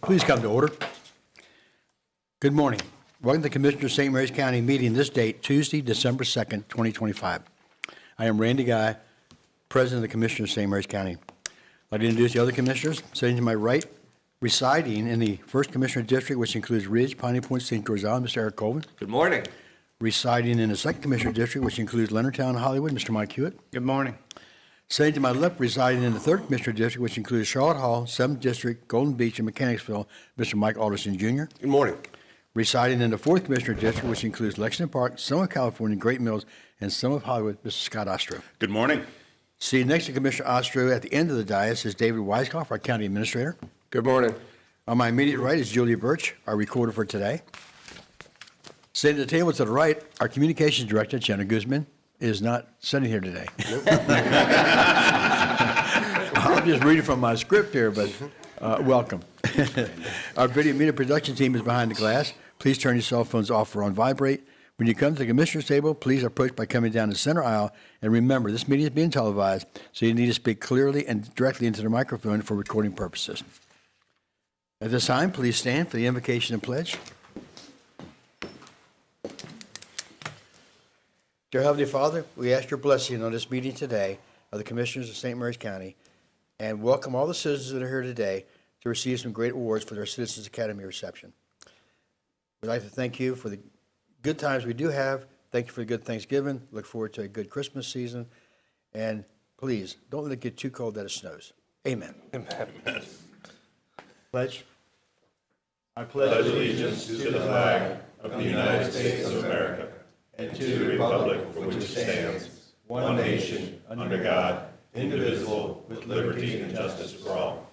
Please come to order. Good morning. Welcome to the Commissioner of St. Mary's County meeting this date, Tuesday, December 2nd, 2025. I am Randy Guy, President of the Commissioner of St. Mary's County. I'd like to introduce the other commissioners. Sitting to my right, residing in the 1st Commissioner District, which includes Ridge, Piney Point, St. George Island, Mr. Eric Colvin. Good morning. Residing in the 2nd Commissioner District, which includes Leonardtown, Hollywood, Mr. Mike Hewitt. Good morning. Sitting to my left, residing in the 3rd Commissioner District, which includes Charlotte Hall, 7th District, Golden Beach, and Mechanicsville, Mr. Mike Alderson Jr. Good morning. Residing in the 4th Commissioner District, which includes Lexington Park, some of California, Great Mills, and some of Hollywood, Mr. Scott Ostro. Good morning. Seated next to Commissioner Ostro at the end of the dais is David Weiskopf, our County Administrator. Good morning. On my immediate right is Julia Birch, our Recorder for today. Sitting at the table to the right, our Communications Director, Jenna Guzman, is not sitting here today. I'm just reading from my script here, but welcome. Our video media production team is behind the glass. Please turn your cell phones off or on vibrate. When you come to the Commissioner's table, please approach by coming down the center aisle. And remember, this meeting is being televised, so you need to speak clearly and directly into the microphone for recording purposes. At this time, please stand for the invocation and pledge. Dear Heavenly Father, we ask your blessing on this meeting today of the Commissioners of St. Mary's County, and welcome all the citizens that are here today to receive some great awards for their Citizens Academy reception. We'd like to thank you for the good times we do have. Thank you for the good Thanksgiving. Look forward to a good Christmas season. And please, don't let it get too cold that it snows. Amen. Amen. Pledge. I pledge allegiance to the flag of the United States of America and to the republic for which it stands, one nation, under God, indivisible, with liberty and justice for all.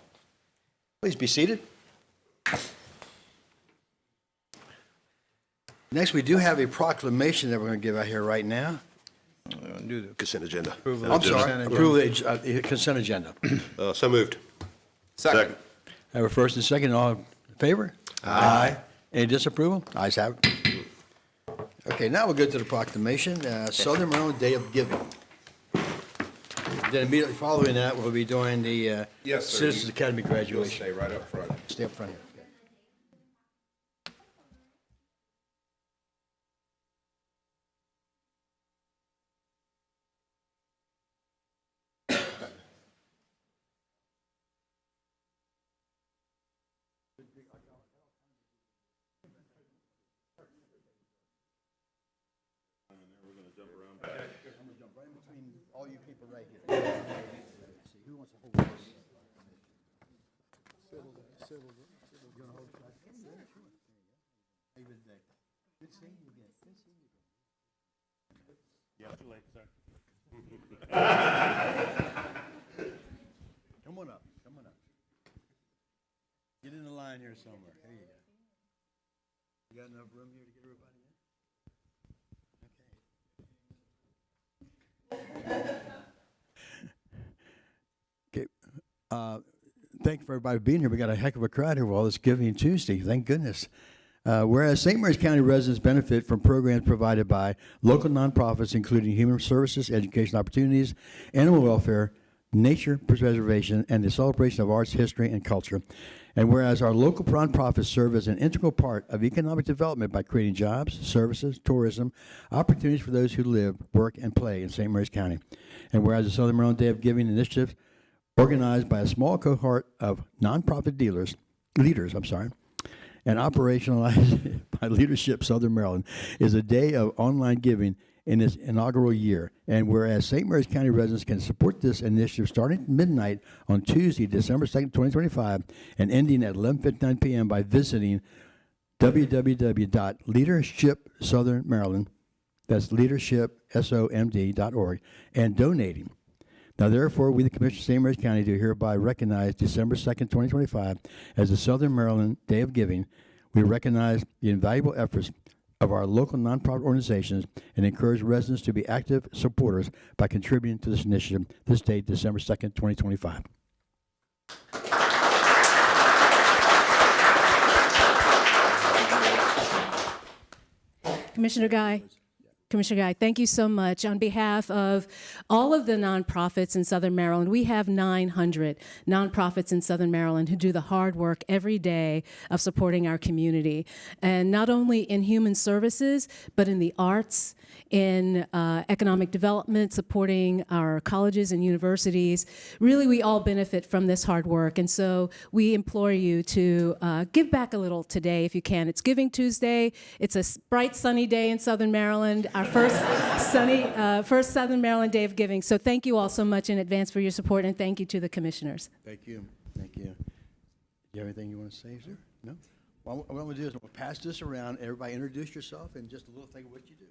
Please be seated. Next, we do have a proclamation that we're going to give out here right now. Do the consent agenda. I'm sorry, approve the consent agenda. So moved. Second. I have a first and second. All in favor? Aye. Any disapproval? Ayes have it. Okay, now we'll go to the proclamation, Southern Maryland Day of Giving. Then immediately following that, we'll be doing the Yes, sir. Citizens Academy You'll graduation. stay right up front. Stay up front here. All you people right here. Who wants to hold this? Civil. You want to hold it? Sure. David, good seeing you again. Good seeing you again. Yeah, too late, sir. Come on up. Get in the line here somewhere. There you go. You got enough room here to get everybody in? Okay. Thank you for everybody being here. We got a heck of a crowd here with all this Giving Tuesday. Thank goodness. Whereas St. Mary's County residents benefit from programs provided by local nonprofits, including human services, education opportunities, animal welfare, nature preservation, and the celebration of arts, history, and culture. And whereas our local nonprofits serve as an integral part of economic development by creating jobs, services, tourism, opportunities for those who live, work, and play in St. Mary's County. And whereas the Southern Maryland Day of Giving initiative, organized by a small cohort of nonprofit leaders, and operationalized by Leadership Southern Maryland, is a day of online giving in its inaugural year. And whereas St. Mary's County residents can support this initiative starting at midnight on Tuesday, December 2nd, 2025, and ending at 11:59 p.m. by visiting www.leadershipsouthernmaryland, that's leadershipsomd.org, and donating. Now, therefore, we, the Commissioner of St. Mary's County, do hereby recognize December 2nd, 2025, as the Southern Maryland Day of Giving. We recognize the invaluable efforts of our local nonprofit organizations and encourage residents to be active supporters by contributing to this initiative this date, December 2nd, 2025. Commissioner Guy, Commissioner Guy, thank you so much. On behalf of all of the nonprofits in Southern Maryland, we have 900 nonprofits in Southern Maryland who do the hard work every day of supporting our community. And not only in human services, but in the arts, in economic development, supporting our colleges and universities. Really, we all benefit from this hard work. And so we implore you to give back a little today if you can. It's Giving Tuesday. It's a bright, sunny day in Southern Maryland, our first first Southern Maryland Day of Giving. So thank you all so much in advance for your support, and thank you to the commissioners. Thank you. Thank you. Do you have anything you want to say, sir? No? Well, what I'm going to do is we'll pass this around. Everybody introduce yourself and just a little thing of what you do.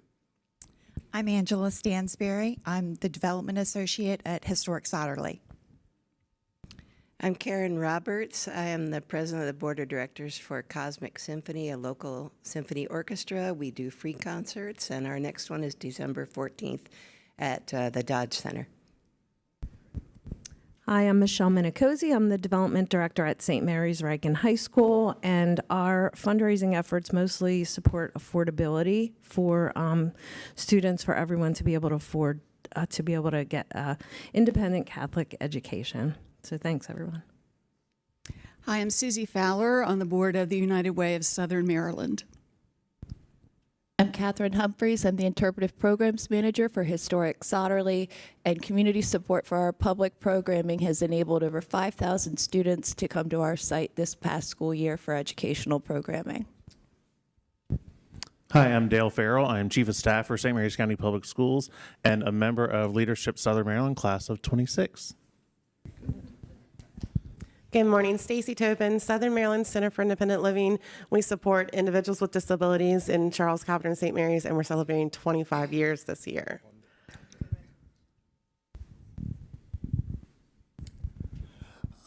I'm Angela Stansberry. I'm the Development Associate at Historic Sotterley. I'm Karen Roberts. I am the president of the board of directors for Cosmic Symphony, a local symphony orchestra. We do free concerts, and our next one is December 14th at the Dodge Center. Hi, I'm Michelle Minicozy. I'm the development director at St. Mary's Reagan High School, and our fundraising efforts mostly support affordability for students, for everyone to be able to afford, to be able to get independent Catholic education. So thanks, everyone. Hi, I'm Susie Fowler on the board of the United Way of Southern Maryland. I'm Catherine Humphreys. I'm the Interpretive Programs Manager for Historic Sotterley, and community support for our public programming has enabled over 5,000 students to come to our site this past school year for educational programming. Hi, I'm Dale Farrell. I'm Chief of Staff for St. Mary's County Public Schools and a member of Leadership Southern Maryland, class of 26. Good morning, Stacy Tobin, Southern Maryland Center for Independent Living. We support individuals with disabilities in Charles, Cobbington, and St. Mary's, and we're celebrating 25 years this year.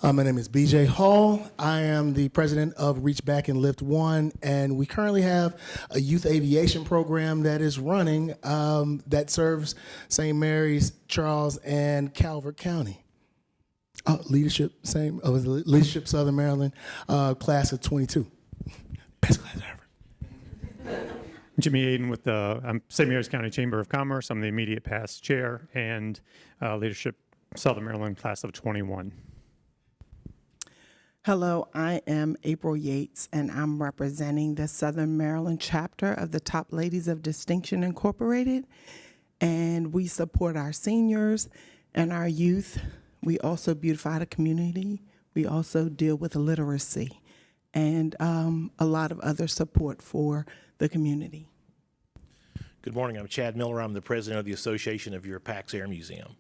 My name is BJ Hall. I am the president of Reach Back and Lift One, and we currently have a youth aviation program that is running that serves St. Mary's, Charles, and Calvert County. Leadership Southern Maryland, class of 22. Best class ever. Jimmy Aiden with the St. Mary's County Chamber of Commerce. I'm the immediate past chair, and Leadership Southern Maryland, class of 21. Hello, I am April Yates, and I'm representing the Southern Maryland chapter of the Top Ladies of Distinction Incorporated, and we support our seniors and our youth. We also beautify the community. We also deal with literacy and a lot of other support for the community. Good morning. I'm Chad Miller. I'm the president of the Association of Your Pax Air Museum.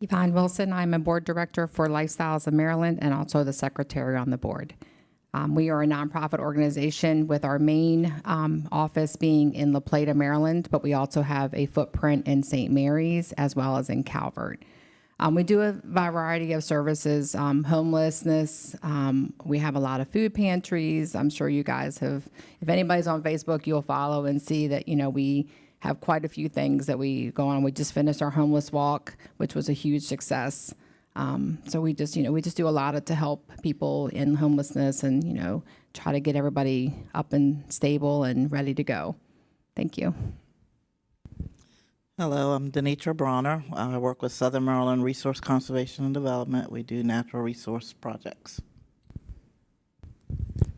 Yvonne Wilson. I'm a board director for Lifestyles of Maryland and also the secretary on the board. We are a nonprofit organization with our main office being in La Plata, Maryland, but we also have a footprint in St. Mary's as well as in Calvert. We do a variety of services, homelessness. We have a lot of food pantries. I'm sure you guys have, if anybody's on Facebook, you'll follow and see that, you know, we have quite a few things that we go on. We just finished our homeless walk, which was a huge success. So we just do a lot to help people in homelessness and, try to get everybody up and stable and ready to go. Thank you. Hello, I'm Denitra Bronner. I work with Southern Maryland Resource Conservation and Development. We do natural resource projects.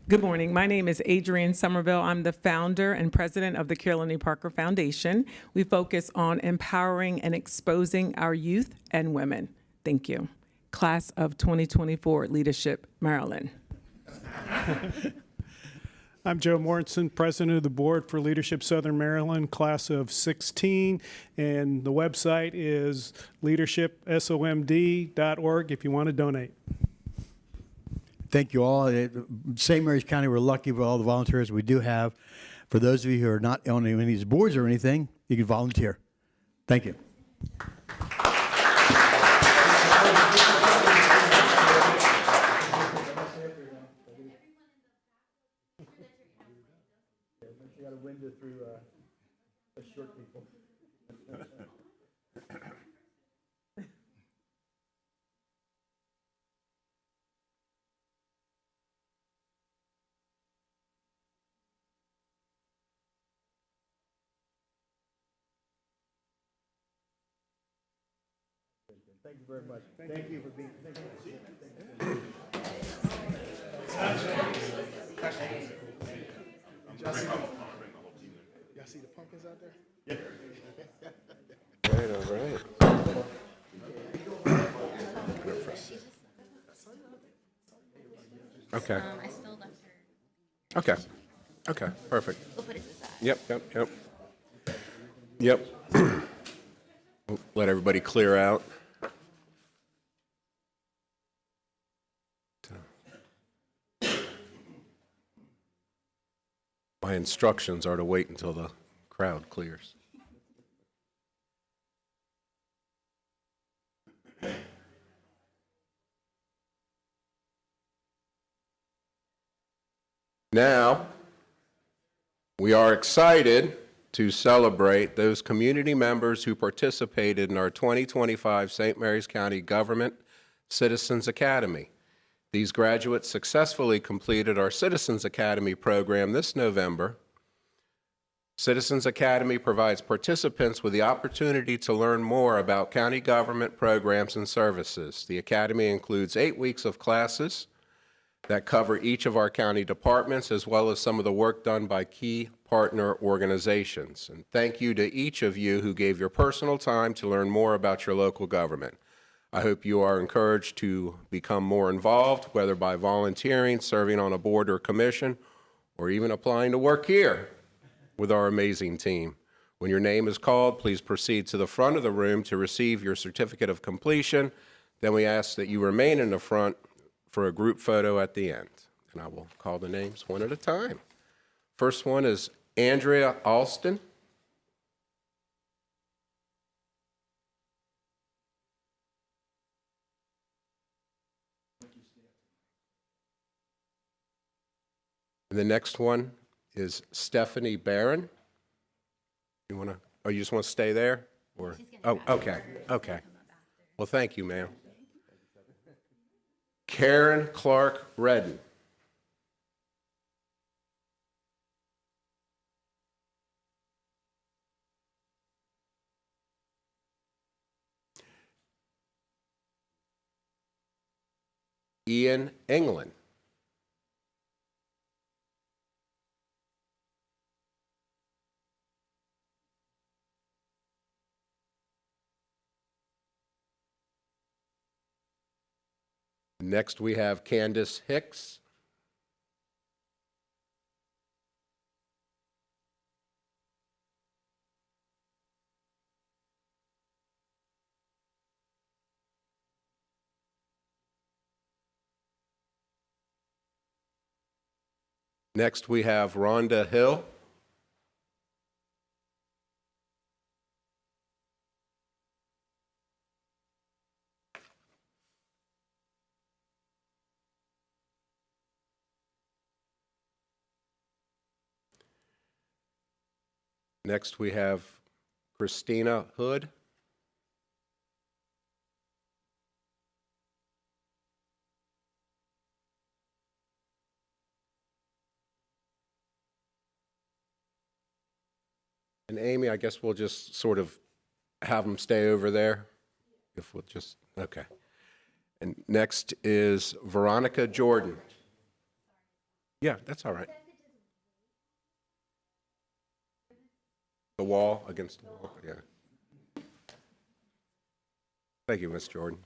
Good morning. My name is Adrienne Somerville. I'm the founder and president of the Carolyn E. Parker Foundation. We focus on empowering and exposing our youth and women. Thank you. Class of 2024, Leadership, Maryland. I'm Joe Morrison, president of the board for Leadership Southern Maryland, class of 16, and the website is leadershipsomd.org if you want to donate. Thank you all. St. Mary's County, we're lucky with all the volunteers we do have. For those of you who are not on any of these boards or anything, you can volunteer. Thank you. Got a window through the short people. Thank you very much. Thank you for being. Y'all see the pumpkins out there? Right, all right. Okay. I still left her. Okay. Okay, perfect. We'll put it aside. Yep. We'll let everybody clear out. My instructions are to wait until the crowd clears. Now, we are excited to celebrate those community members who participated in our 2025 St. Mary's County Government Citizens Academy. These graduates successfully completed our Citizens Academy program this November. Citizens Academy provides participants with the opportunity to learn more about county government programs and services. The Academy includes 8 weeks of classes that cover each of our county departments, as well as some of the work done by key partner organizations. And thank you to each of you who gave your personal time to learn more about your local government. I hope you are encouraged to become more involved, whether by volunteering, serving on a board or commission, or even applying to work here with our amazing team. When your name is called, please proceed to the front of the room to receive your certificate of completion. Then we ask that you remain in the front for a group photo at the end. And I will call the names one at a time. First one is Andrea Alston. And the next one is Stephanie Barron. You want to, oh, you just want to stay there? Or, oh, okay, okay. Well, thank you, ma'am. Karen Clark Redden. Ian England. Next, we have Candace Hicks. Next, we have Rhonda Hill. Next, we have Christina Hood. And Amy, I guess we'll just sort of have them stay over there. If we'll just, okay. And next is Veronica Jordan. Yeah, that's all right. The wall, against the wall, yeah. Thank you, Ms. Jordan.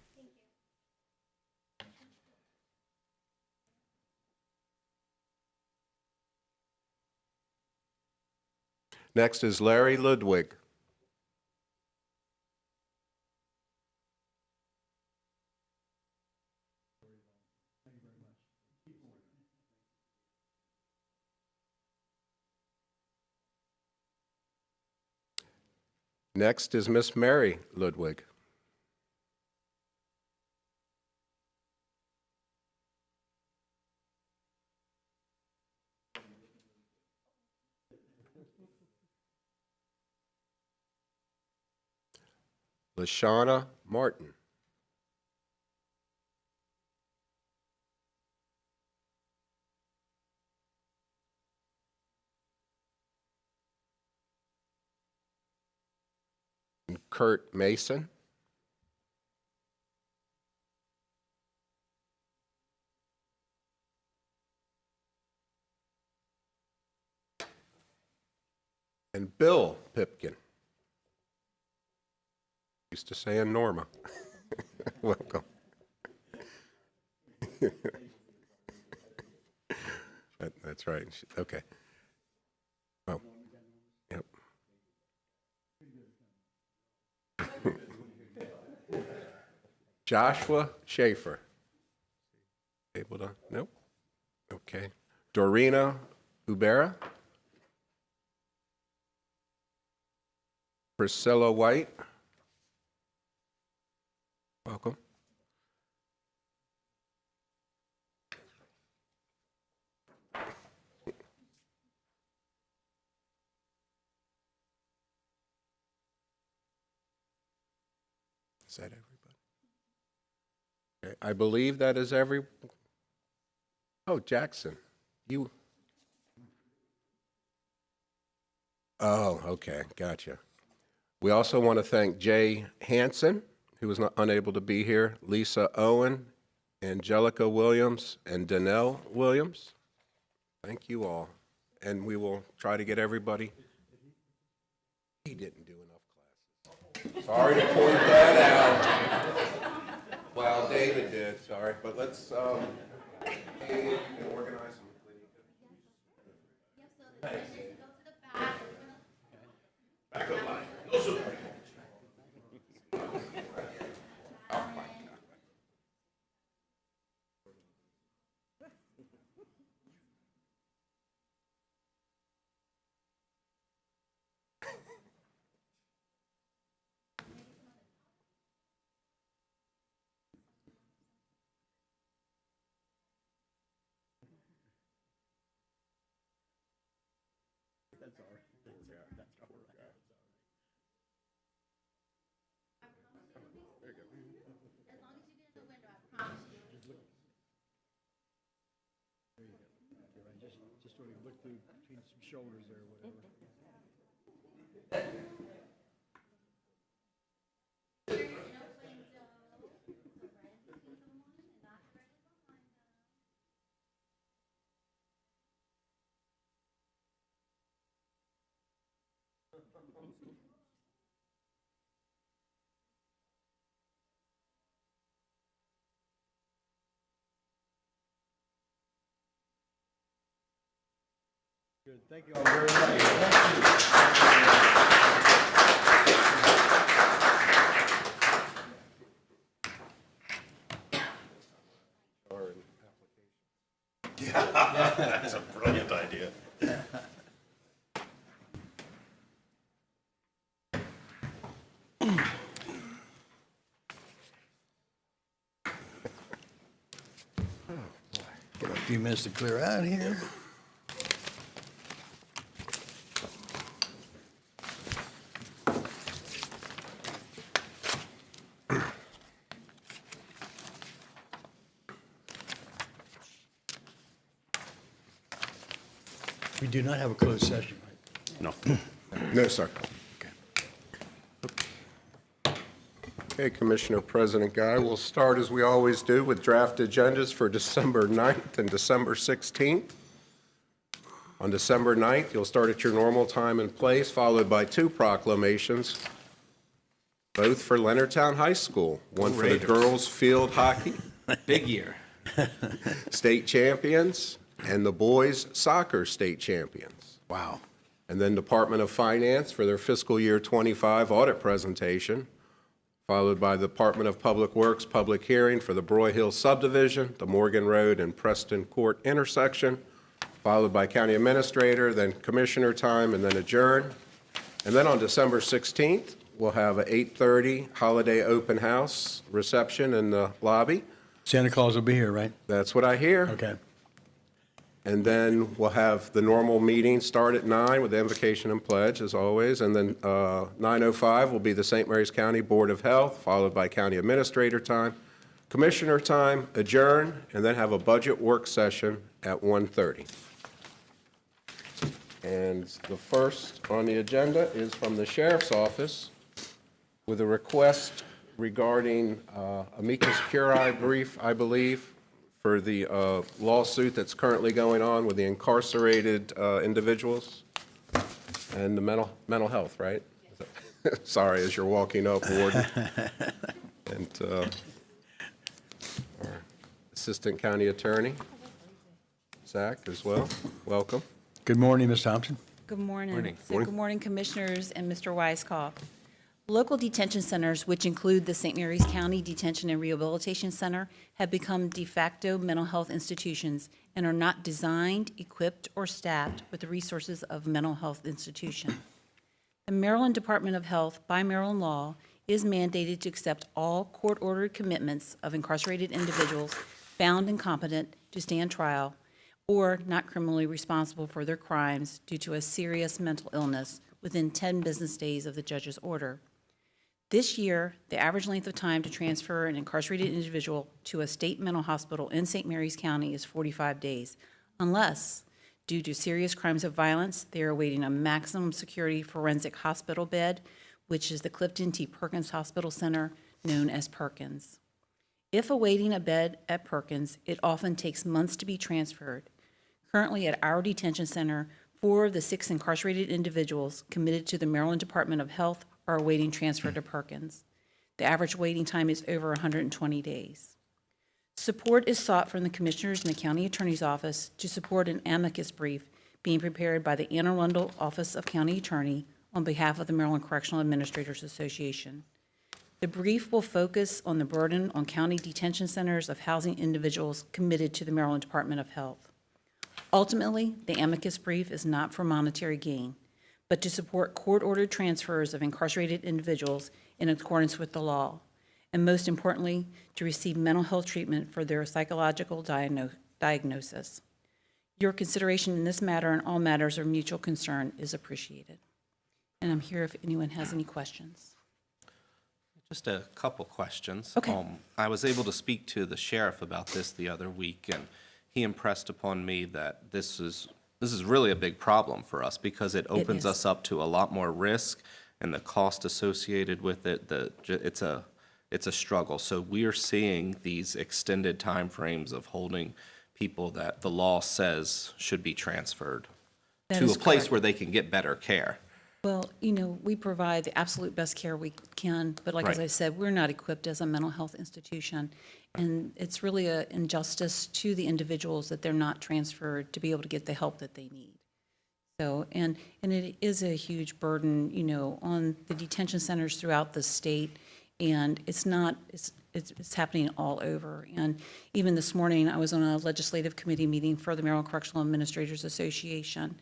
Next is Larry Ludwig. Next is Miss Mary Ludwig. Lashana Martin. And Kurt Mason. and Bill Pipkin. Used to saying Norma. Welcome. That's right. Okay. Oh, yep. Joshua Schaefer. Able to? Nope. Okay. Dorina Ubera. Priscilla White. Welcome. Is that everybody? Okay, I believe that is every. Oh, Jackson, you. Oh, okay, gotcha. We also want to thank Jay Hansen, who was not unable to be here, Lisa Owen, Angelica Williams, and Danelle Williams. Thank you all. And we will try to get everybody. He didn't do enough classes. Sorry to point that out. Well, David did, sorry. But let's organize them. Back up line. No super. Just sort of look through between some shoulders there, whatever. Good. Thank you all very much. Yeah, that's a brilliant idea. Got a few minutes to clear out here. We do not have a closed session, right? No. No, sir. Okay, Commissioner President Guy, we'll start as we always do with draft agendas for December 9th and December 16th. On December 9th, you'll start at your normal time and place, followed by 2 proclamations, both for Leonardtown High School. One for the Raiders. girls field hockey, Big year. state champions, and the boys soccer state champions. Wow. And then Department of Finance for their fiscal year 25 audit presentation, followed by the Department of Public Works public hearing for the Broy Hill subdivision, the Morgan Road and Preston Court intersection, followed by County Administrator, then Commissioner time, and then adjourn. And then on December 16th, we'll have a 8:30 holiday open house reception in the lobby. Santa Claus will be here, right? That's what I hear. Okay. And then we'll have the normal meeting start at 9 with the invocation and pledge, as always. And then 9:05 will be the St. Mary's County Board of Health, followed by County Administrator time, Commissioner time, adjourn, and then have a budget work session at 1:30. And the first on the agenda is from the Sheriff's Office with a request regarding amicus curiae brief, I believe, for the lawsuit that's currently going on with the incarcerated individuals. And the mental health, right? Sorry, as you're walking up, Warden. And our Assistant County Attorney, Zach, as well. Welcome. Good morning, Ms. Thompson. Good morning. Morning. Good morning, Commissioners and Mr. Weiskopf. Local detention centers, which include the St. Mary's County Detention and Rehabilitation Center, have become de facto mental health institutions and are not designed, equipped, or staffed with the resources of a mental health institution. The Maryland Department of Health, by Maryland law, is mandated to accept all court-ordered commitments of incarcerated individuals found incompetent to stand trial or not criminally responsible for their crimes due to a serious mental illness within 10 business days of the judge's order. This year, the average length of time to transfer an incarcerated individual to a state mental hospital in St. Mary's County is 45 days, unless, due to serious crimes of violence, they are awaiting a maximum security forensic hospital bed, which is the Clifton T. Perkins Hospital Center, known as Perkins. If awaiting a bed at Perkins, it often takes months to be transferred. Currently at our detention center, 4 of the 6 incarcerated individuals committed to the Maryland Department of Health are awaiting transfer to Perkins. The average waiting time is over 120 days. Support is sought from the Commissioners and the County Attorney's Office to support an amicus brief being prepared by the Anne Arundel Office of County Attorney on behalf of the Maryland Correctional Administrators Association. The brief will focus on the burden on county detention centers of housing individuals committed to the Maryland Department of Health. Ultimately, the amicus brief is not for monetary gain, but to support court-ordered transfers of incarcerated individuals in accordance with the law, and most importantly, to receive mental health treatment for their psychological diagnosis. Your consideration in this matter and all matters of mutual concern is appreciated. And I'm here if anyone has any questions. Just a couple questions. Okay. I was able to speak to the sheriff about this the other week, and he impressed upon me that this is really a big problem for us because it opens us up to a lot more risk and the cost associated with it. It's a struggle. So we are seeing these extended timeframes of holding people that the law says should be transferred to a place where they can get better care. Well, we provide the absolute best care we can, but like as I said, we're not equipped as a mental health institution. And it's really an injustice to the individuals that they're not transferred to be able to get the help that they need. So, and it is a huge burden, on the detention centers throughout the state. And it's happening all over. And even this morning, I was on a legislative committee meeting for the Maryland Correctional Administrators Association.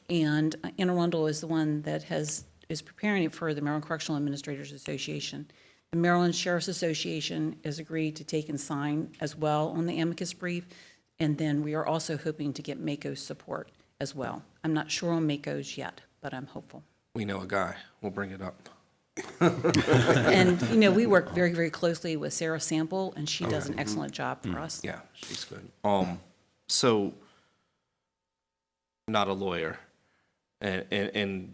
And Anne Arundel is the one that is preparing it for the Maryland Correctional Administrators Association. The Maryland Sheriff's Association has agreed to take and sign as well on the amicus brief. And then we are also hoping to get MACO's support as well. I'm not sure on MACO's yet, but I'm hopeful. We know a guy. We'll bring it up. And, we work very, very closely with Sarah Sample, and she does an excellent job for us. Yeah, she's good. So, not a lawyer, and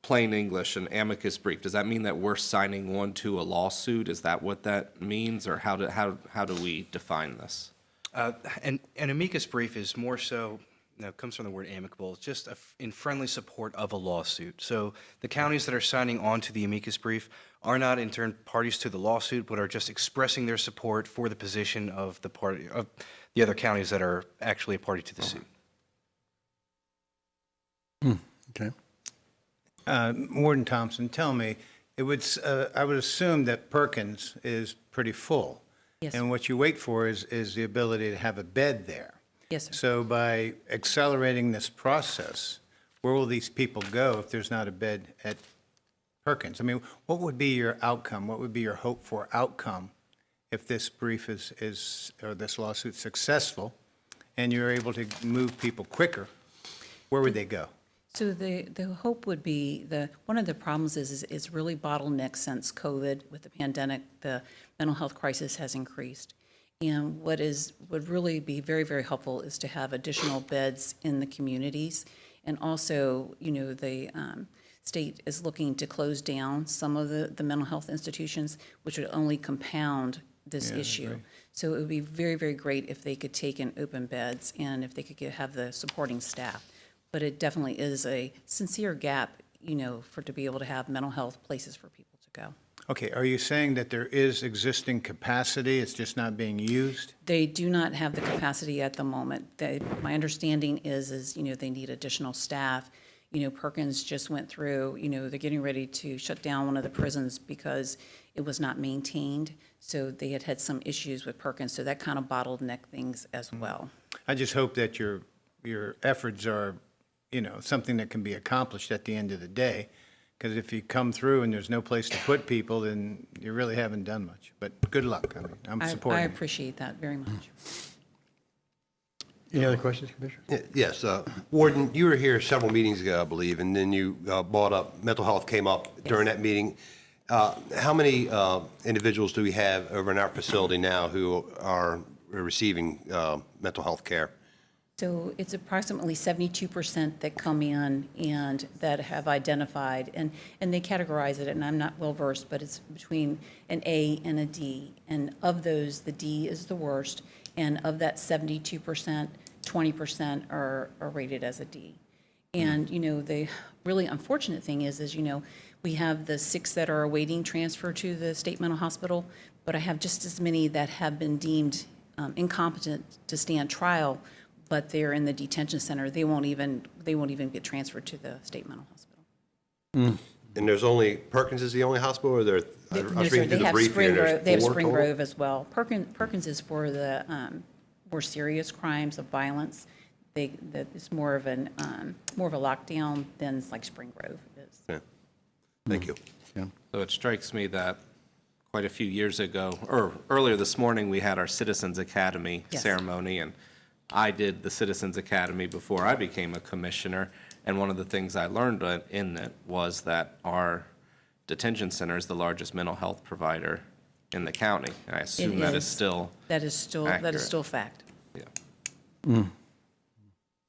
plain English, an amicus brief, does that mean that we're signing on to a lawsuit? Is that what that means, or how do we define this? An amicus brief is more so, comes from the word amicable. It's just in friendly support of a lawsuit. So the counties that are signing on to the amicus brief are not in turn parties to the lawsuit, but are just expressing their support for the position of the other counties that are actually a party to the suit. Okay. Warden Thompson, tell me, I would assume that Perkins is pretty full. Yes. And what you wait for is the ability to have a bed there. Yes, sir. So by accelerating this process, where will these people go if there's not a bed at Perkins? I mean, what would be your outcome? What would be your hope for outcome if this brief or this lawsuit successful and you're able to move people quicker? Where would they go? So the hope would be one of the problems is it's really bottlenecked since COVID with the pandemic. The mental health crisis has increased. And what would really be very, very helpful is to have additional beds in the communities. And also, the state is looking to close down some of the mental health institutions, which would only compound this issue. So it would be very, very great if they could take in open beds and if they could have the supporting staff. but it definitely is a sincere gap, for to be able to have mental health places for people to go. Okay, are you saying that there is existing capacity, it's just not being used? They do not have the capacity at the moment. My understanding is they need additional staff. Perkins just went through, they're getting ready to shut down one of the prisons because it was not maintained. So they had some issues with Perkins, so that kind of bottlenecked things as well. I just hope that your efforts are, something that can be accomplished at the end of the day. Because if you come through and there's no place to put people, then you really haven't done much. But good luck. I'm supporting I you. appreciate that very much. Any other questions, Commissioner? Yes. Warden, you were here several meetings ago, I believe, and then you brought up mental health came up during that meeting. How many individuals do we have over in our facility now who are receiving mental health care? So it's approximately 72% that come in and that have identified, and they categorize it, and I'm not well-versed, but it's between an A and a D. And of those, the D is the worst, and of that 72%, 20% are rated as a D. And, the really unfortunate thing is, we have the 6 that are awaiting transfer to the state mental hospital, but I have just as many that have been deemed incompetent to stand trial, but they're in the detention center. They won't even get transferred to the state mental hospital. And there's only, Perkins is the only hospital, or there? I was reading through the brief here, there's They have 4 Spring total? Grove as well. Perkins is for the more serious crimes of violence. That it's more of a lockdown than like Spring Grove is. Yeah. Thank you. Yeah. So it strikes me that quite a few years ago, or earlier this morning, we had our Citizens Academy ceremony, and I did the Citizens Academy before I became a commissioner, and one of the things I learned in it was that our detention center is the largest mental health provider in the county, and I assume that is still still fact. Yeah.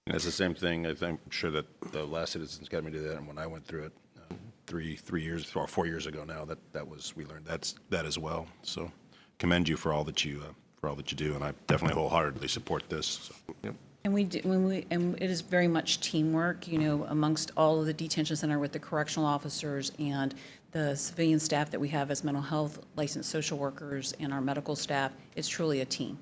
It's the same thing. I'm sure that the last Citizens Academy did that, and when I went through it 3 years or 4 years ago now, we learned that as well. So commend you for all that you do, and I definitely wholeheartedly support this. So. Yep. And it is very much teamwork, amongst all of the detention center with the correctional officers and the civilian staff that we have as mental health licensed social workers and our medical staff. It's truly a team.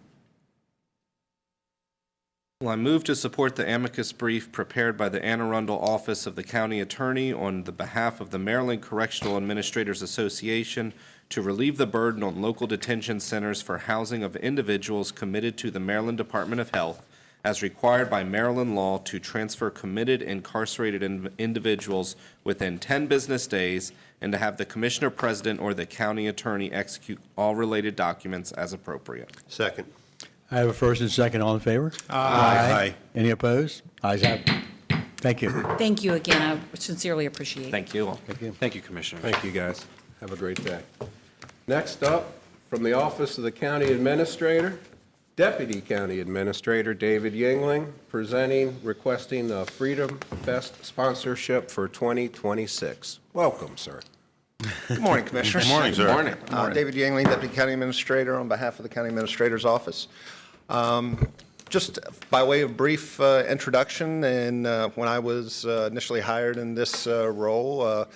Well, I move to support the amicus brief prepared by the Anne Arundel Office of the County Attorney on the behalf of the Maryland Correctional Administrators Association to relieve the burden on local detention centers for housing of individuals committed to the Maryland Department of Health as required by Maryland law to transfer committed incarcerated individuals within 10 business days and to have the Commissioner President or the County Attorney execute all related documents as appropriate. Second. I have a first and second. All in favor? Aye. Any opposed? Ayes have it. Thank you. Thank you again. I sincerely appreciate it. Thank you all. Thank you, Commissioner. Thank you, guys. Have a great day. Next up, from the Office of the County Administrator, Deputy County Administrator David Yingling, requesting the Freedom Fest sponsorship for 2026. Welcome, sir. Good morning, Commissioners. Good morning, sir. Good morning. Good morning. David Yangling, Deputy County Administrator, on behalf of the County Administrator's Office. Just by way of brief introduction, and when I was initially hired in this role,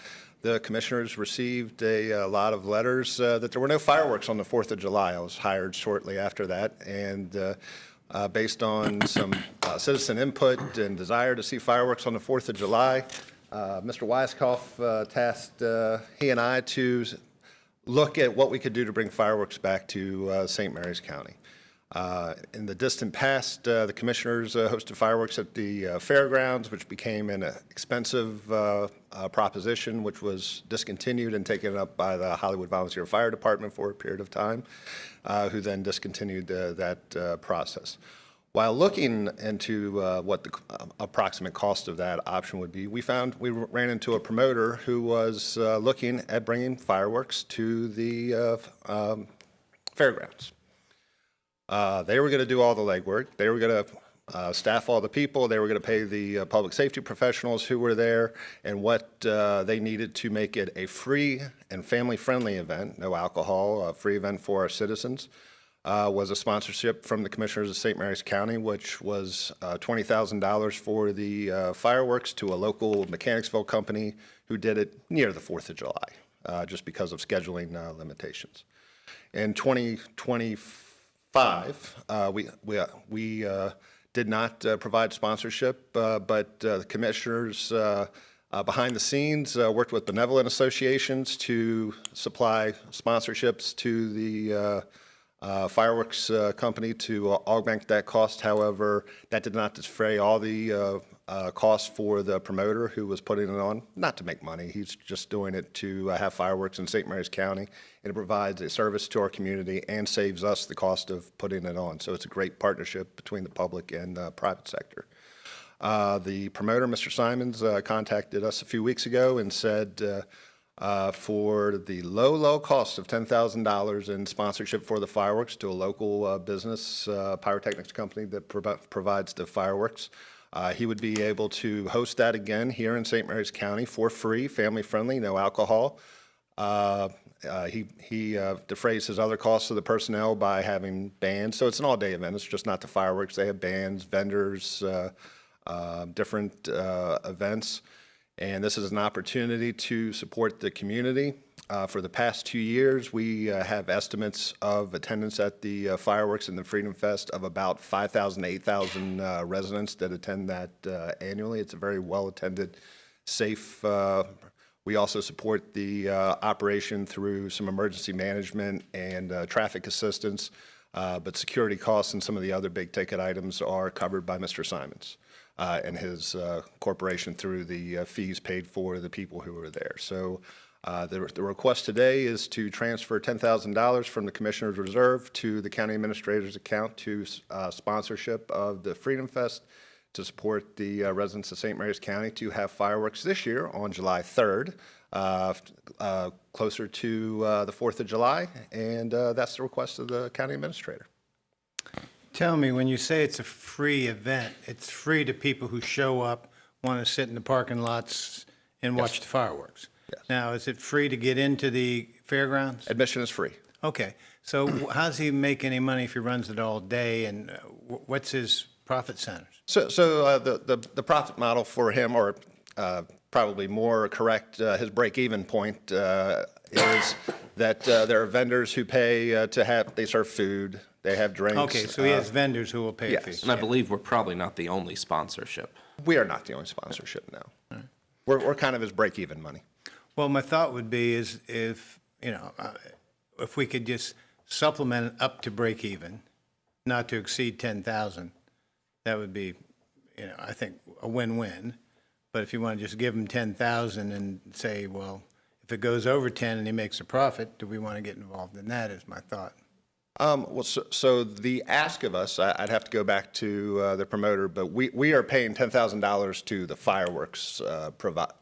the Commissioners received a lot of letters that there were no fireworks on the 4th of July. I was hired shortly after that, and based on some citizen input and desire to see fireworks on the 4th of July, Mr. Weiskopf tasked he and I to look at what we could do to bring fireworks back to St. Mary's County. In the distant past, the Commissioners hosted fireworks at the fairgrounds, which became an expensive proposition, which was discontinued and taken up by the Hollywood Volunteer Fire Department for a period of time, who then discontinued that process. While looking into what the approximate cost of that option would be, we ran into a promoter who was looking at bringing fireworks to the fairgrounds. They were going to do all the legwork. They were going to staff all the people. They were going to pay the public safety professionals who were there and what they needed to make it a free and family-friendly event, no alcohol, a free event for our citizens. was a sponsorship from the Commissioners of St. Mary's County, which was $20,000 for the fireworks to a local Mechanicsville company who did it near the 4th of July, just because of scheduling limitations. In 2025, we did not provide sponsorship, but the commissioners behind the scenes worked with benevolent associations to supply sponsorships to the fireworks company to augment that cost. However, that did not defray all the costs for the promoter who was putting it on, not to make money. He's just doing it to have fireworks in St. Mary's County, and it provides a service to our community and saves us the cost of putting it on. So it's a great partnership between the public and the private sector. The promoter, Mr. Simons, contacted us a few weeks ago and said for the low cost of $10,000 in sponsorship for the fireworks to a local business pyrotechnics company that provides the fireworks, he would be able to host that again here in St. Mary's County for free, family-friendly, no alcohol. He defrays his other costs of the personnel by having bands. So it's an all-day event. It's just not the fireworks. They have bands, vendors, different events. And this is an opportunity to support the community. For the past 2 years, we have estimates of attendance at the fireworks and the Freedom Fest of about 5,000 to 8,000 residents that attend that annually. It's a very well-attended, safe. We also support the operation through some emergency management and traffic assistance, but security costs and some of the other big-ticket items are covered by Mr. Simons and his corporation through the fees paid for the people who are there. So the request today is to transfer $10,000 from the Commissioner's Reserve to the County Administrator's account to sponsorship of the Freedom Fest to support the residents of St. Mary's County to have fireworks this year on July 3rd, closer to the 4th of July, and that's the request of the County Administrator. Tell me, when you say it's a free event, it's free to people who show up, want to sit in the parking lots and watch the fireworks? Yes. Now, is it free to get into the fairgrounds? Admission is free. Okay, so how does he make any money if he runs it all day, and what's his profit centers? So the profit model for him, or probably more correct, his break-even point is that there are vendors who pay they serve food, they have drinks. Okay, so he has vendors who will pay a fee. And I believe we're probably not the only sponsorship. We are not the only sponsorship, no. We're kind of his break-even money. Well, my thought would be is if we could just supplement it up to break even, not to exceed 10,000, that would be, I think a win-win. But if you want to just give him 10,000 and say, well, if it goes over 10 and he makes a profit, do we want to get involved in that? Is my thought. Well, so the ask of us, I'd have to go back to the promoter, but we are paying $10,000 to the fireworks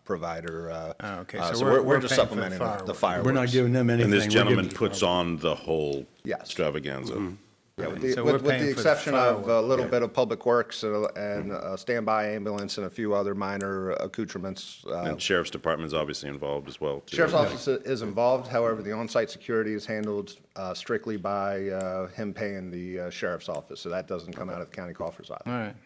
provider. Okay, so we're just supplementing the fireworks. We're not giving them anything. And this We're gentleman giving- puts on the whole Yes. extravaganza. Yeah, So we're with paying the for the exception of a little Yeah. bit of public works and a standby ambulance and a few other minor accoutrements. And Sheriff's Department's obviously involved as well, too. Sheriff's Office is involved, however, the on-site security is handled strictly by him paying the Sheriff's Office, so that doesn't come out of the county coffers either. All right.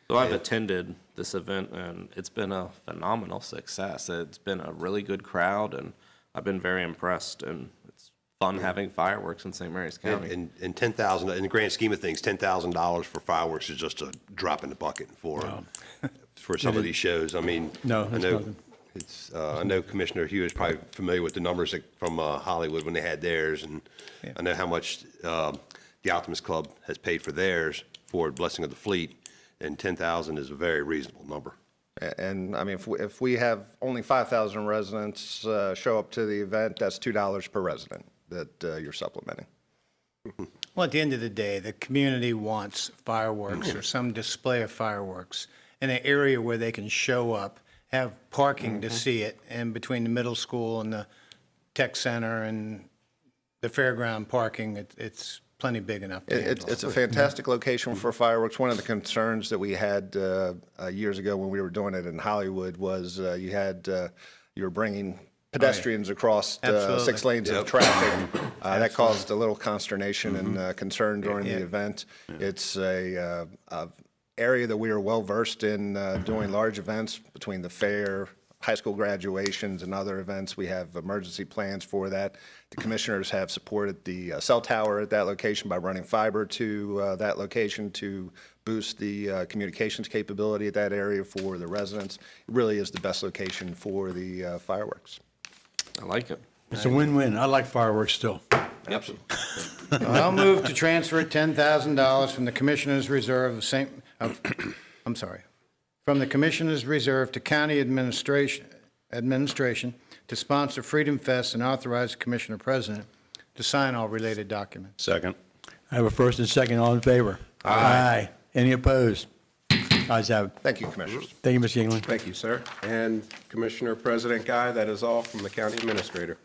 So I've attended this event, and it's been a phenomenal success. It's been a really good crowd, and I've been very impressed, and it's fun having fireworks in St. Mary's County. And 10,000, in the grand scheme of things, $10,000 for fireworks is just a drop in the bucket for some of these shows. I mean, No, I it's know nothing. I know Commissioner Hughes is probably familiar with the numbers from Hollywood when they had theirs, and I know how much the Optimist Club has paid for theirs for Blessing of the Fleet, and 10,000 is a very reasonable number. And I mean, if we have only 5,000 residents show up to the event, that's $2 per resident that you're supplementing. Well, at the end of the day, the community wants fireworks or some display of fireworks in an area where they can show up, have parking to see it, and between the middle school and the tech center and the fairground parking, it's plenty big enough to handle. It's a fantastic location for fireworks. One of the concerns that we had years ago when we were doing it in Hollywood was you were bringing pedestrians across Absolutely. 6 lanes of traffic. That caused a little consternation and concern during the event. It's a area that we are well-versed in doing large events between the fair, high school graduations, and other events. We have emergency plans for that. The commissioners have supported the cell tower at that location by running fiber to that location to boost the communications capability at that area for the residents. It really is the best location for the fireworks. I like it. It's a win-win. I like fireworks still. Absolutely. I'll move to transfer $10,000 from the Commissioners' Reserve of from the Commissioners' Reserve to County Administration to sponsor Freedom Fest and authorize the Commissioner President to sign all related documents. Second. I have a first and second. All in favor? Aye. Any opposed? Ayes have it. Thank you, Commissioners. Thank you, Mr. England. Thank you, sir. And Commissioner President Guy, that is all from the county administrator.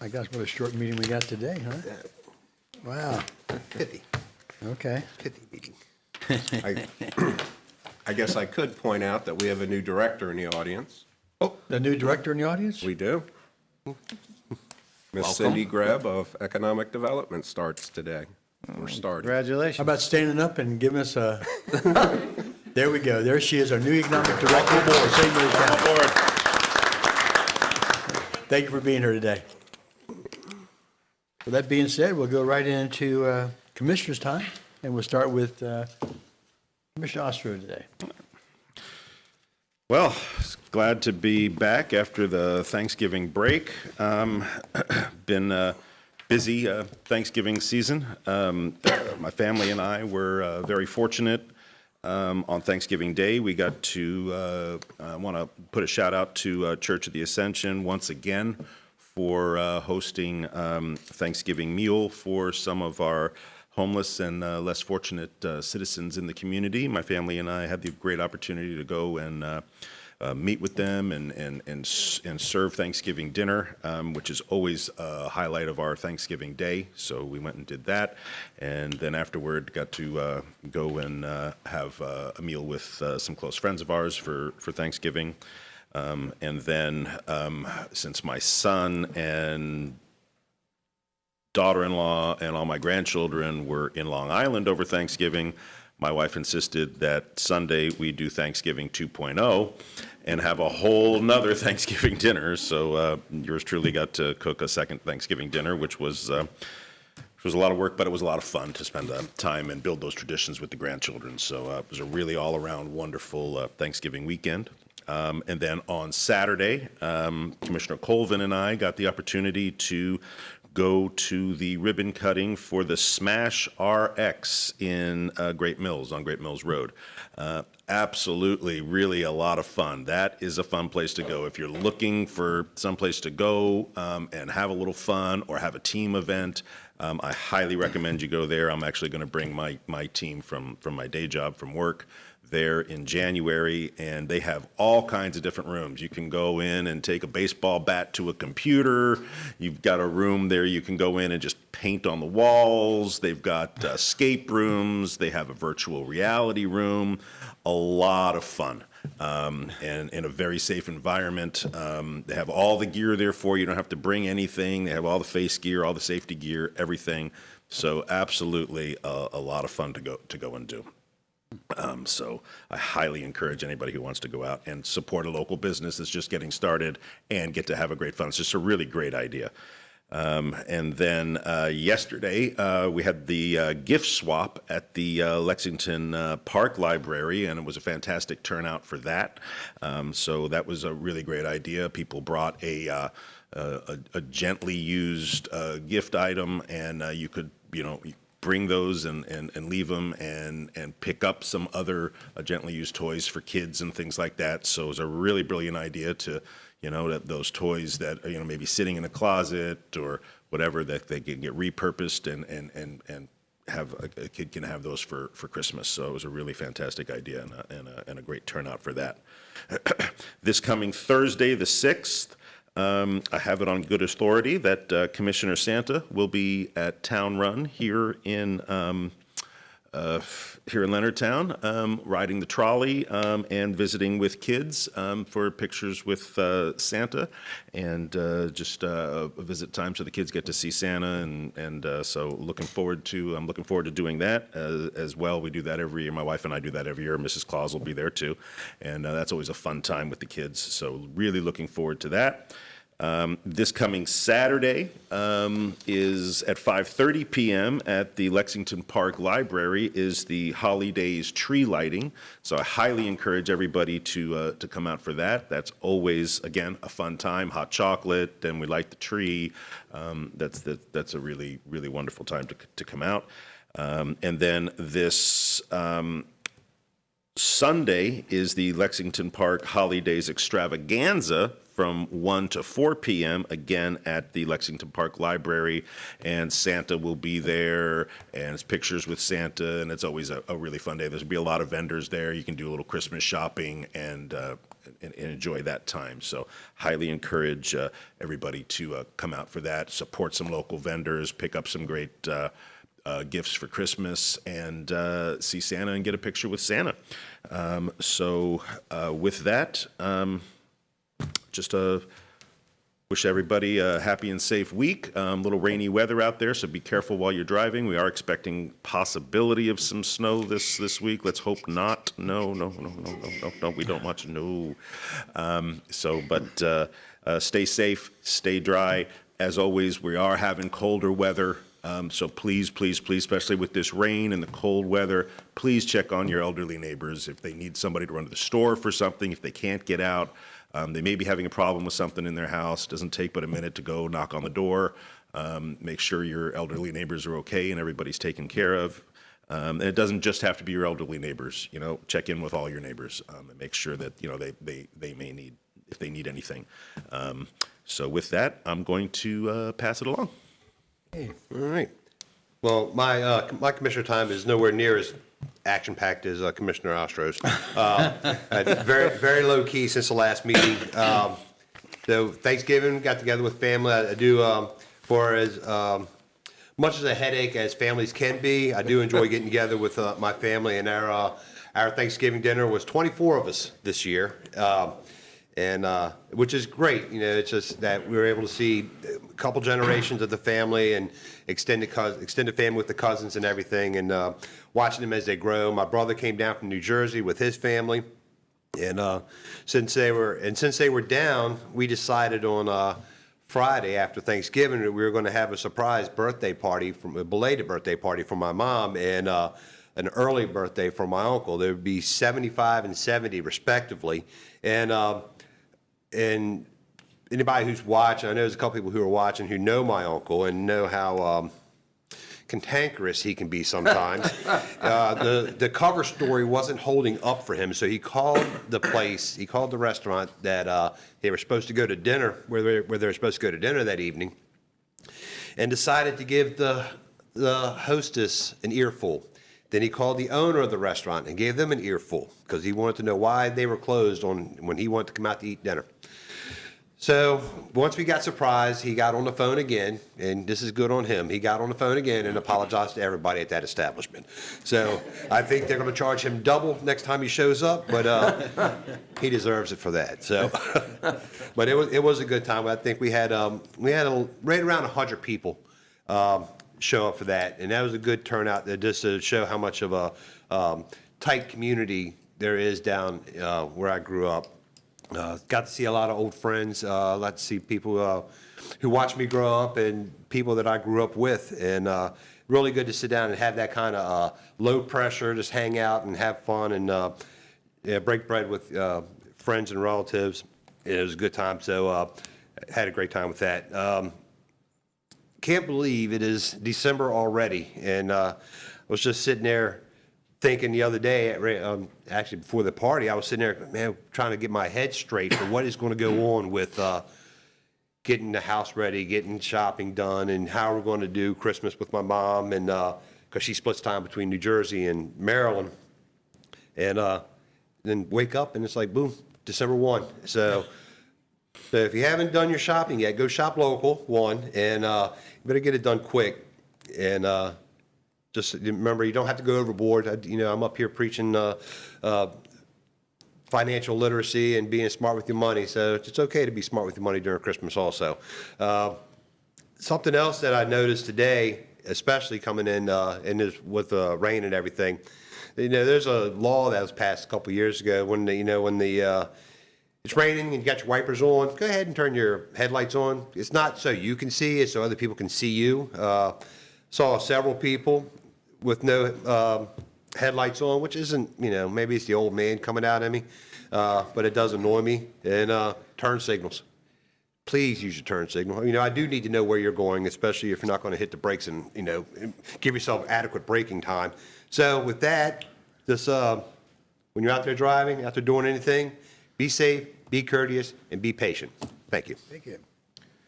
I guess what a short meeting we got today, huh? Wow. Pithy. Okay. Pithy meeting. I guess I could point out that we have a new director in the audience. Oh, the new director in the audience? We do. Miss Welcome. Cindy Greb of Economic Development starts today. We're starting. Congratulations. How about standing up and giving us a, there we go. There she is, our new economic director for St. Mary's County. Thank you for being here today. With that being said, we'll go right into Commissioner's time, and we'll start with Commissioner Ostro today. Well, glad to be back after the Thanksgiving break. Been busy Thanksgiving season. My family and I were very fortunate. On Thanksgiving Day, we got to, I want to put a shout out to Church of the Ascension once again for hosting Thanksgiving meal for some of our homeless and less fortunate citizens in the community. My family and I had the great opportunity to go and meet with them and serve Thanksgiving dinner, which is always a highlight of our Thanksgiving Day. So we went and did that, and then afterward got to go and have a meal with some close friends of ours for Thanksgiving. And then since my son and daughter-in-law and all my grandchildren were in Long Island over Thanksgiving, my wife insisted that Sunday we do Thanksgiving 2.0 and have a whole nother Thanksgiving dinner. So yours truly got to cook a second Thanksgiving dinner, which was a lot of work, but it was a lot of fun to spend time and build those traditions with the grandchildren. So it was a really all-around wonderful Thanksgiving weekend. And then on Saturday, Commissioner Colvin and I got the opportunity to go to the ribbon cutting for the Smash RX in Great Mills, on Great Mills Road. Absolutely, really a lot of fun. That is a fun place to go. If you're looking for some place to go and have a little fun or have a team event, I highly recommend you go there. I'm actually going to bring my team from my day job from work there in January, and they have all kinds of different rooms. You can go in and take a baseball bat to a computer. You've got a room there you can go in and just paint on the walls. They've got escape rooms. They have a virtual reality room. A lot of fun. And in a very safe environment. They have all the gear there for you. You don't have to bring anything. They have all the face gear, all the safety gear, everything. So absolutely a lot of fun to go and do. So I highly encourage anybody who wants to go out and support a local business that's just getting started and get to have a great fun. It's just a really great idea. And then yesterday we had the gift swap at the Lexington Park Library, and it was a fantastic turnout for that. So that was a really great idea. People brought a gently used gift item, and you could, bring those and leave them and pick up some other gently used toys for kids and things like that. So it was a really brilliant idea to, that those toys that are, maybe sitting in a closet or whatever, that they can get repurposed and have a kid can have those for Christmas. So it was a really fantastic idea and a great turnout for that. This coming Thursday, the 6th, I have it on good authority that Commissioner Santa will be at Town Run here in here in Leonardtown, riding the trolley and visiting with kids for pictures with Santa, and just a visit time so the kids get to see Santa, and so I'm looking forward to doing that as well. We do that every year. My wife and I do that every year. Mrs. Claus will be there too, and that's always a fun time with the kids. So really looking forward to that. This coming Saturday is at 5:30 p.m. at the Lexington Park Library is the Holly Days tree lighting. So I highly encourage everybody to come out for that. That's always, again, a fun time. Hot chocolate, and we light the tree. That's a really, really wonderful time to come out. And then this Sunday is the Lexington Park Holly Days Extravaganza from 1 to 4 p.m., again at the Lexington Park Library, and Santa will be there, and it's pictures with Santa, and it's always a really fun day. There's going to be a lot of vendors there. You can do a little Christmas shopping and enjoy that time. So highly encourage everybody to come out for that, support some local vendors, pick up some great gifts for Christmas, and see Santa and get a picture with Santa. So with that, just wish everybody a happy and safe week. Little rainy weather out there, so be careful while you're driving. We are expecting possibility of some snow this week. Let's hope not. No, we don't want to. No. But stay safe, stay dry. As always, we are having colder weather. So please, especially with this rain and the cold weather, please check on your elderly neighbors. If they need somebody to run to the store for something, if they can't get out, they may be having a problem with something in their house. It doesn't take but a minute to go knock on the door. Make sure your elderly neighbors are okay and everybody's taken care of. And it doesn't just have to be your elderly neighbors. Check in with all your neighbors and make sure that they may need, if they need anything. So with that, I'm going to pass it along. All right. Well, my commissioner time is nowhere near as action-packed as Commissioner Ostro's. Very, very low-key since the last meeting. So Thanksgiving, got together with family. I do, for as much as a headache as families can be, I do enjoy getting together with my family, and our Thanksgiving dinner was 24 of us this year. And which is great. It's just that we were able to see a couple generations of the family and extended family with the cousins and everything, and watching them as they grow. My brother came down from New Jersey with his family, and since they were down, we decided on Friday after Thanksgiving that we were going to have a surprise birthday party, a belated birthday party for my mom, and an early birthday for my uncle. There would be 75 and 70 respectively, and anybody who's watching, I know there's a couple people who are watching who know my uncle and know how cantankerous he can be sometimes. The cover story wasn't holding up for him, so he called the restaurant that they were supposed to go to dinner, where they were supposed to go to dinner that evening, and decided to give the hostess an earful. Then he called the owner of the restaurant and gave them an earful because he wanted to know why they were closed when he wanted to come out to eat dinner. So once we got surprised, he got on the phone again, and this is good on him. He got on the phone again and apologized to everybody at that establishment. So I think they're going to charge him double next time he shows up, but he deserves it for that. So, but it was a good time. I think we had right around 100 people show up for that, and that was a good turnout just to show how much of a tight community there is down where I grew up. Got to see a lot of old friends, got to see people who watched me grow up and people that I grew up with, and really good to sit down and have that kind of low pressure, just hang out and have fun and break bread with friends and relatives. It was a good time, so had a great time with that. Can't believe it is December already, and I was just sitting there thinking the other day, actually before the party, I was sitting there, man, trying to get my head straight for what is going to go on with getting the house ready, getting shopping done, and how we're going to do Christmas with my mom, and because she splits time between New Jersey and Maryland, and then wake up and it's like, boom, December 1. So if you haven't done your shopping yet, go shop local, one, and you better get it done quick, and just remember, you don't have to go overboard. You know, I'm up here preaching financial literacy and being smart with your money, so it's okay to be smart with your money during Christmas also. Something else that I noticed today, especially coming in this, with rain and everything, you know, there's a law that was passed a couple years ago when it's raining and you got your wipers on, go ahead and turn your headlights on. It's not so you can see, it's so other people can see you. Saw several people with no headlights on, which isn't, you know, maybe it's the old man coming out at me, but it does annoy me. And turn signals. Please use your turn signal. You know, I do need to know where you're going, especially if you're not going to hit the brakes and, you know, give yourself adequate braking time. So with that, just when you're out there driving, out there doing anything, be safe, be courteous, and be patient. Thank you. Thank you.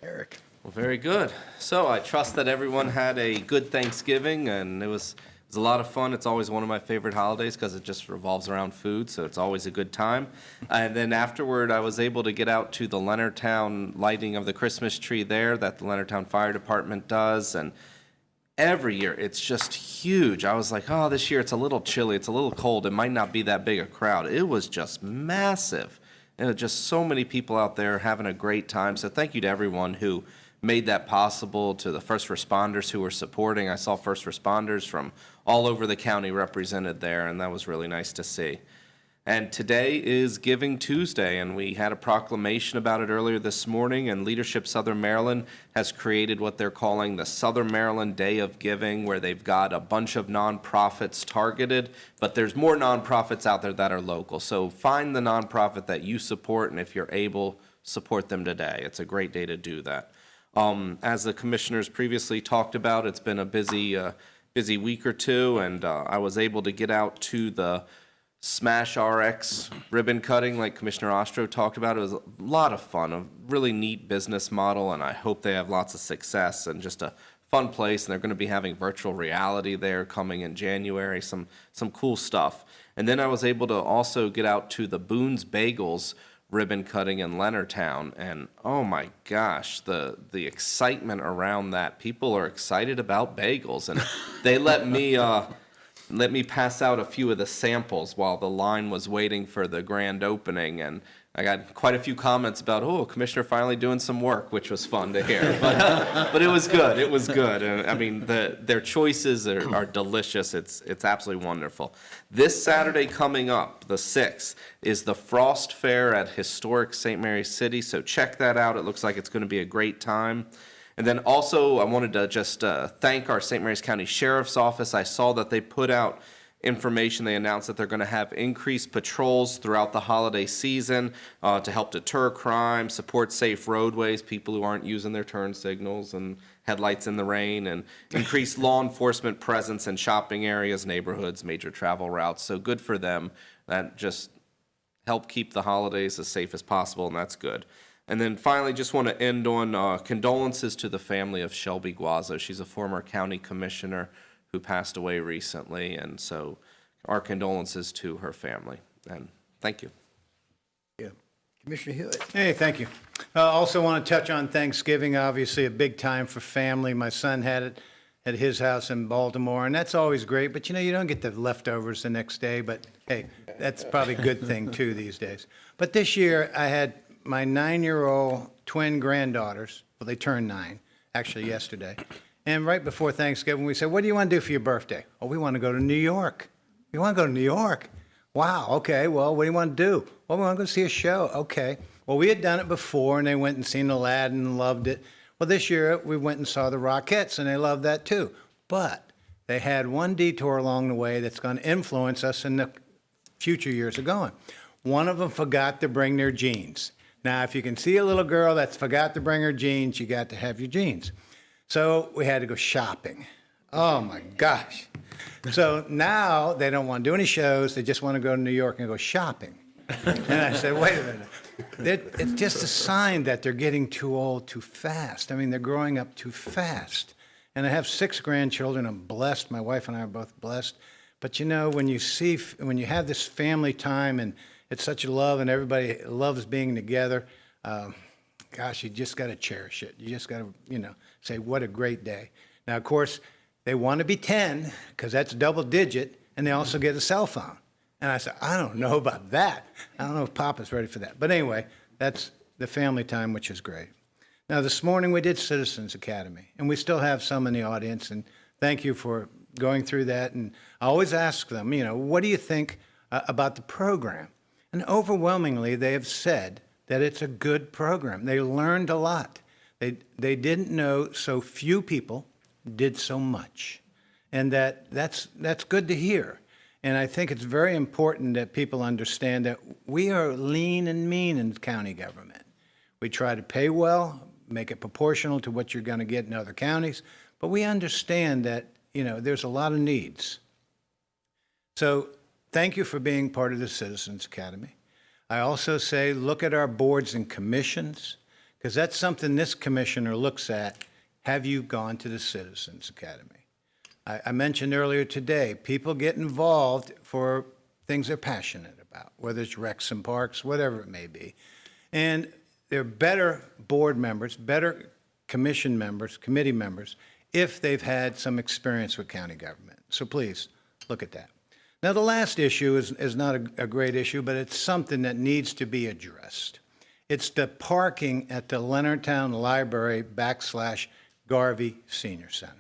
Eric. Well, very good. So I trust that everyone had a good Thanksgiving, and it was a lot of fun. It's always one of my favorite holidays because it just revolves around food, so it's always a good time. And then afterward, I was able to get out to the Leonardtown lighting of the Christmas tree there that the Leonardtown Fire Department does, and every year it's just huge. I was like, oh, this year it's a little chilly, it's a little cold, it might not be that big a crowd. It was just massive. And just so many people out there having a great time. So thank you to everyone who made that possible, to the first responders who were supporting. I saw first responders from all over the county represented there, and that was really nice to see. And today is Giving Tuesday, and we had a proclamation about it earlier this morning, and Leadership Southern Maryland has created what they're calling the Southern Maryland Day of Giving, where they've got a bunch of nonprofits targeted, but there's more nonprofits out there that are local. So find the nonprofit that you support, and if you're able, support them today. It's a great day to do that. As the commissioners previously talked about, it's been a busy week or two, and I was able to get out to the Smash RX ribbon cutting like Commissioner Ostro talked about. It was a lot of fun, a really neat business model, and I hope they have lots of success and just a fun place. And they're going to be having virtual reality there coming in January, some cool stuff. And then I was able to also get out to the Boone's Bagels ribbon cutting in Leonardtown, and oh my gosh, the excitement around that. People are excited about bagels, and they let me pass out a few of the samples while the line was waiting for the grand opening, and I got quite a few comments about, oh, Commissioner finally doing some work, which was fun to hear. But it was good. It was good. And I mean, their choices are delicious. It's absolutely wonderful. This Saturday coming up, the 6th, is the Frost Fair at historic St. Mary's City. So check that out. It looks like it's going to be a great time. And then also, I wanted to just thank our St. Mary's County Sheriff's Office. I saw that they put out information. They announced that they're going to have increased patrols throughout the holiday season to help deter crime, support safe roadways, people who aren't using their turn signals and headlights in the rain, and increase law enforcement presence in shopping areas, neighborhoods, major travel routes. So good for them. That just help keep the holidays as safe as possible, and that's good. And then finally, just want to end on condolences to the family of Shelby Guazo. She's a former county commissioner who passed away recently, and so our condolences to her family. And thank you. Yeah. Commissioner Hewitt. Hey, thank you. Also want to touch on Thanksgiving, obviously a big time for family. My son had it at his house in Baltimore, and that's always great. But, you know, you don't get the leftovers the next day, but, hey, that's probably a good thing, too, these days. But this year, I had my 9-year-old twin granddaughters. Well, they turned 9, actually, yesterday. And right before Thanksgiving, we said, what do you want to do for your birthday? Oh, we want to go to New York. We want to go to New York. Wow, okay, well, what do you want to do? Well, we want to go see a show. Okay. Well, we had done it before, and they went and seen Aladdin and loved it. Well, this year, we went and saw the Rockettes, and they loved that too. But they had one detour along the way that's going to influence us in the future years of going. One of them forgot to bring their jeans. Now, if you can see a little girl that's forgot to bring her jeans, you got to have your jeans. So we had to go shopping. Oh my gosh. So now they don't want to do any shows. They just want to go to New York and go shopping. And I said, wait a minute. It's just a sign that they're getting too old too fast. I mean, they're growing up too fast. And I have 6 grandchildren. I'm blessed. My wife and I are both blessed. But you know, when you have this family time and it's such a love and everybody loves being together, gosh, you just got to cherish it. You just got to, you know, say, what a great day. Now, of course, they want to be 10 because that's double digit, and they also get a cell phone. And I said, I don't know about that. I don't know if Papa's ready for that. But anyway, that's the family time, which is great. Now, this morning we did Citizens Academy, and we still have some in the audience, and thank you for going through that. And I always ask them, what do you think about the program? And overwhelmingly, they have said that it's a good program. They learned a lot. They didn't know so few people did so much. And that's good to hear. And I think it's very important that people understand that we are lean and mean in county government. We try to pay well, make it proportional to what you're going to get in other counties, but we understand that, there's a lot of needs. So thank you for being part of the Citizens Academy. I also say look at our boards and commissions, because that's something this commissioner looks at. Have you gone to the Citizens Academy? I mentioned earlier today, people get involved for things they're passionate about, whether it's recs and parks, whatever it may be. And they're better board members, better commission members, committee members, if they've had some experience with county government. So please, look at that. Now, the last issue is not a great issue, but it's something that needs to be addressed. It's the parking at the Leonardtown Library / Garvey Senior Center.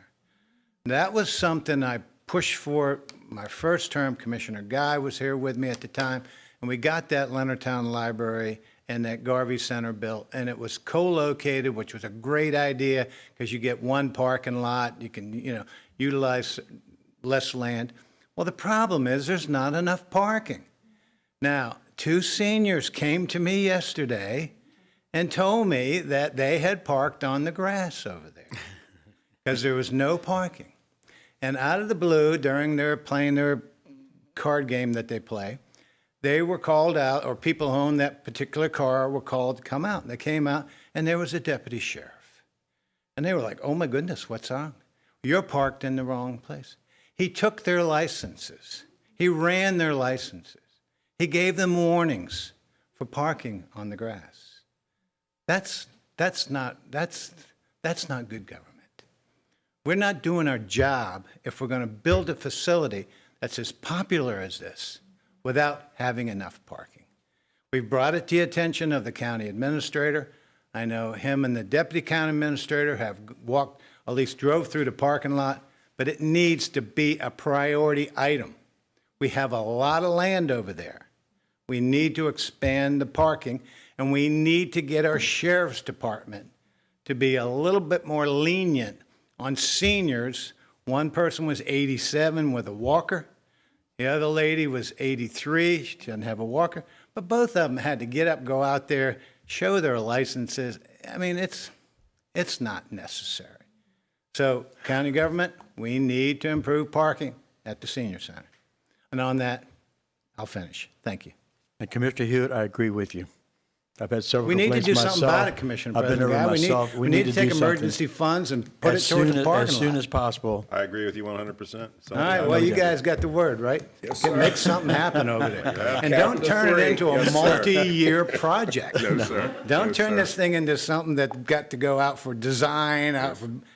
That was something I pushed for my first term. Commissioner Guy was here with me at the time, and we got that Leonardtown Library and that Garvey Center built, and it was co-located, which was a great idea because you get one parking lot, you can, utilize less land. Well, the problem is there's not enough parking. Now, 2 seniors came to me yesterday and told me that they had parked on the grass over there because there was no parking. And out of the blue, during playing their card game that they play, they were called out, or people who owned that particular car were called to come out. And they came out, and there was a deputy sheriff. And they were like, oh my goodness, what's wrong? You're parked in the wrong place. He took their licenses. He ran their licenses. He gave them warnings for parking on the grass. That's not good government. We're not doing our job if we're going to build a facility that's as popular as this without having enough parking. We've brought it to the attention of the county administrator. I know him and the deputy county administrator have walked, at least drove through the parking lot, but it needs to be a priority item. We have a lot of land over there. We need to expand the parking, and we need to get our sheriff's department to be a little bit more lenient on seniors. One person was 87 with a walker. The other lady was 83. She didn't have a walker. But both of them had to get up, go out there, show their licenses. I mean, it's not necessary. So, county government, we need to improve parking at the senior center. And on that, I'll finish. Thank you. And Commissioner Hewitt, I agree with you. I've had several We need to complaints do myself. something about it, Commissioner I've been President over Guy. myself. We need to take do something emergency funds and put it towards the parking lot. As soon as possible. I agree with you 100%. All right, well, you guys got the word, right? Yes, sir. Make something happen over there. Yeah. And don't turn it into a Yes, sir. multi-year project. No, sir. Don't No, turn sir. this thing into something that's got to go out for design,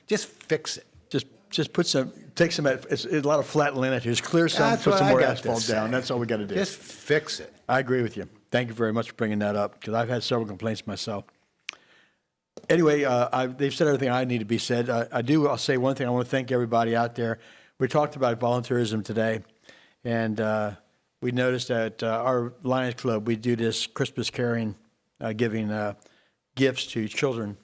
just fix it. Just take some, it's a lot of flat land out here. Just clear some, That's put what some I more got to asphalt down. say. That's all we got to do. Just fix it. I agree with you. Thank you very much for bringing that up, because I've had several complaints myself. Anyway, they've said everything I need to be said. I'll say one thing. I want to thank everybody out there. We talked about volunteerism today, and we noticed at our Lions Club, we do this Christmas caring, giving gifts to children.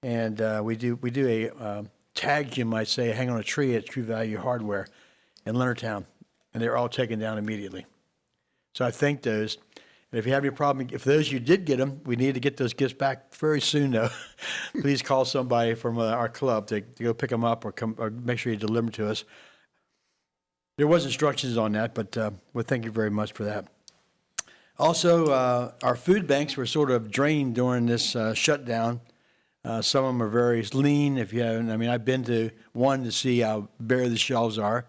And we do a tag, you might say, hang on a tree at True Value Hardware in Leonardtown, and they're all taken down immediately. So I thank those. And if you have any problem, if those you did get them, we need to get those gifts back very soon, though. Please call somebody from our club to go pick them up, or make sure you deliver them to us. There was instructions on that, but well, thank you very much for that. Also, our food banks were sort of drained during this shutdown. Some of them are very lean. If you haven't, I mean, I've been to one to see how bare the shelves are.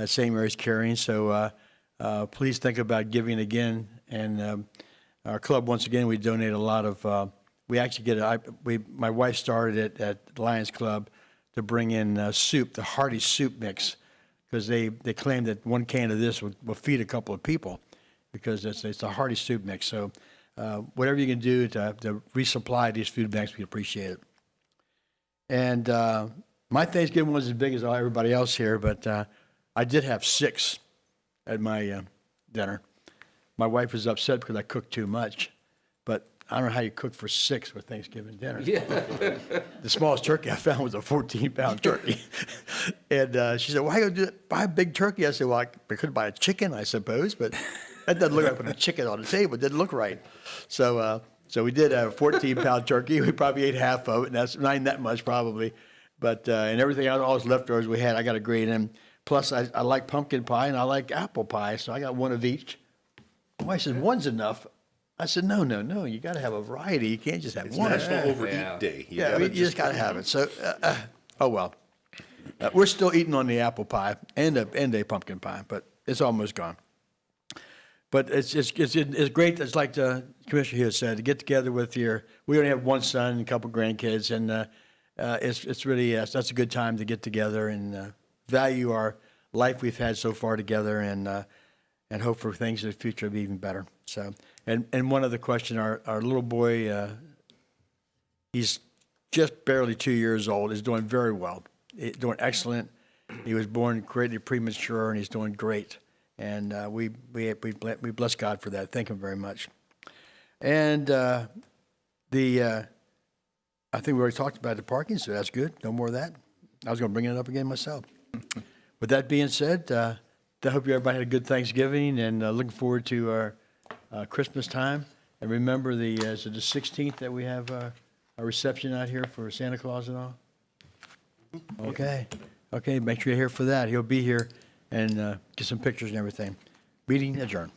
St. Mary's carrying. So please think about giving again. And our club, once again, we donate a lot of. We actually get my wife started it at Lions Club to bring in soup, the hearty soup mix, because they claim that one can of this will feed a couple of people, because it's a hearty soup mix. So whatever you can do to resupply these food banks, we appreciate it. And my Thanksgiving wasn't as big as everybody else here, but I did have 6 at my dinner. My wife was upset because I cooked too much, but I don't know how you cook for 6 with Thanksgiving dinner. Yeah. The smallest turkey I found was a 14-pound turkey. And she said, why you gonna buy a big turkey? I said, well, I could buy a chicken, I suppose, but that doesn't look like putting a chicken on the table. It didn't look right. So we did have a 14-pound turkey. We probably ate half of it, and that's not even that much probably. But and everything else, all those leftovers we had, I got a grade in. Plus, I like pumpkin pie and I like apple pie, so I got one of each. My wife said, one's enough. I said, no, you got to have a variety. You can't just have It's one. National Overeat Day. You just got to have it. So, oh well. We're still eating on the apple pie and a pumpkin pie, but it's almost gone. But it's great. It's like the Commissioner here said, to get together with we only have one son and a couple grandkids, and it's really, that's a good time to get together and value our life we've had so far together, and hope for things in the future to be even better. So, and one other question, our little boy, he's just barely 2 years old, is doing very well, doing excellent. He was born greatly premature, and he's doing great. And we bless God for that. Thank him very much. And I think we already talked about the parking, so that's good. No more of that. I was going to bring it up again myself. With that being said, I hope everybody had a good Thanksgiving, and looking forward to our Christmas time. And remember, is it the 16th that we have a reception out here for Santa Claus and all? Okay. Make sure you're here for that. He'll be here and get some pictures and everything. Meeting adjourned.